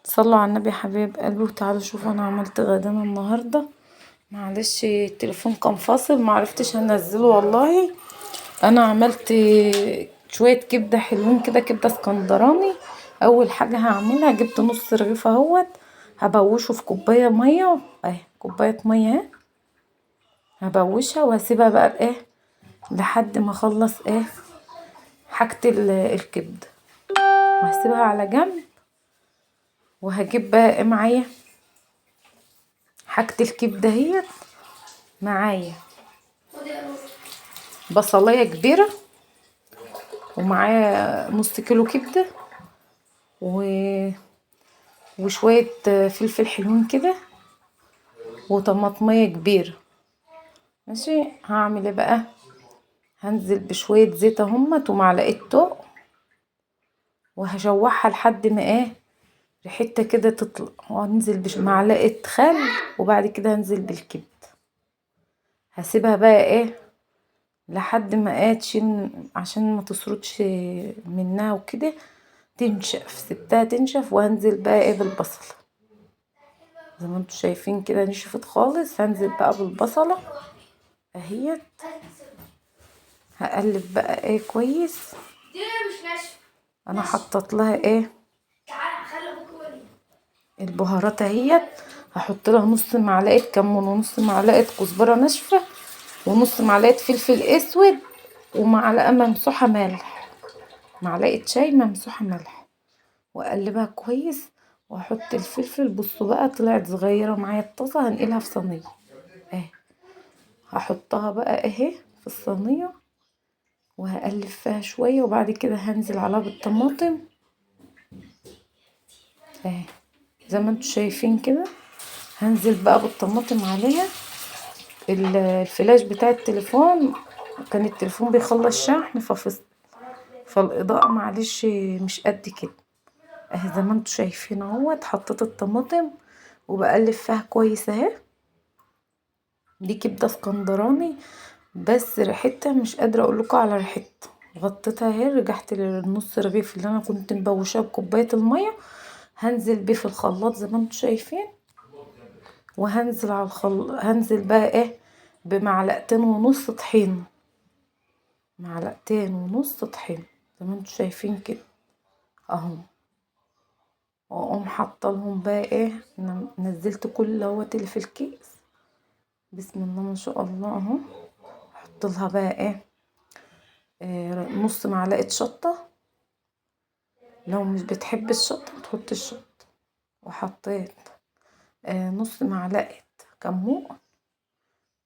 صلوا على النبي يا حبايب قلبي وتعالوا شوفوا انا عملت غدانا النهارده. معلش التليفون كان فاصل معرفتش انزله والله. انا عملت شويه كبده حلوين كده، كبده اسكندراني. اول حاجه هعملها جبت نص رغيف اهوت، هبوشه في كوبايه ميه اهي، كوبايه ميه اهي، هبوشها وهسيبها بقى ايه لحد ما اخلص ايه حاجه الكبده، وهسيبها على جنب. وهجيب بقى ايه معايا حاجه الكبده هي معايا بصلايه كبيره، ومعايا نص كيلو كبده وشويه فلفل حلوين كده، وطماطميه كبيره. ماشي، هعمل ايه بقى؟ هنزل بشويه زيت اهمت ومعلقه توم، وهشوحها لحد ما ايه ريحتها كده تطلع، وهنزل بمعلقه خل، وبعد كده هنزل بالكبده. هسيبها بقى ايه لحد ما ايه تشيل عشان ما تسرطش منها وكده، تنشف. سبتها تنشف وهنزل بقى ايه بالبصل زي ما انتوا شايفين كده نشفت خالص. هنزل بقى بالبصلة اهيت، هقلب بقى ايه كويس. انا حطيت لها ايه البهارات اهيت، هحط لها نص معلقه كمون، ونص معلقه كزبره ناشفه، ونص معلقه فلفل اسود، ومعلقه ممسوحه ملح، معلقه شاي ممسوحه ملح، واقلبها كويس. واحط الفلفل. بصوا بقى طلعت صغيره معايا الطاسه، هنقلها في صينيه اهي، هحطها بقى اهي في الصينيه، وهقلب فيها شويه، وبعد كده هنزل عليها بالطماطم اهي زي ما انتوا شايفين كده. هنزل بقى بالطماطم عليها. الفلاش بتاع التليفون كان التليفون بيخلص شحن ففصل، فالاضاءه معلش مش قد كده اهي. زي ما انتوا شايفين اهوت حطيت الطماطم وبقلب فيها كويس اهي. دي كبده اسكندراني بس ريحتها مش قادره اقول لكم على ريحتها. غطيتها اهي، رجعت للنص رغيف اللي انا كنت مبوشاه بكوبايه الميه، هنزل بيه في الخلاط زي ما انتوا شايفين. وهنزل على هنزل بقى ايه بمعلقتين ونص طحين، معلقتين ونص طحين زي ما انتوا شايفين كده اهو. واقوم حاطه لهم بقى ايه، نزلت كل اللي في الكيس. بسم الله ما شاء الله اهو. احط لها بقى ايه نص معلقه شطه، لو مش بتحب الشطه تحط الشطه. وحطيت نص معلقه كمون،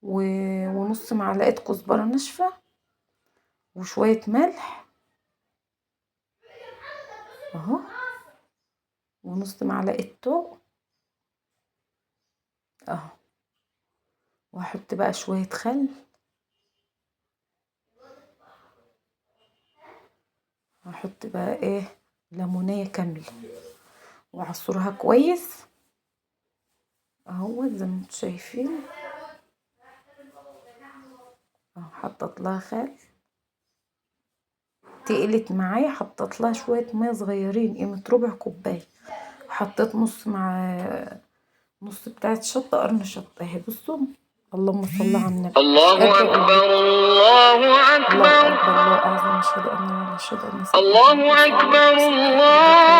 ونص معلقه كزبره ناشفه، وشويه ملح اهو، ونص معلقه توم اهو. واحط بقى شويه خل، واحط بقى ايه ليمونيه كامله واعصرها كويس اهو زي ما انتوا شايفين اهو. حطيت لها خل، تقلت معايا، حطيت لها شويه ميه صغيرين قيمه ربع كوبايه، حطيت نص بتاعه شطه، قرن شطه اهي. بصوا اللهم صل على النبي. الله اكبر الله اكبر الله اكبر الله اعظم. اشهد ان لا اله الا الله، اشهد ان الله اكبر الله.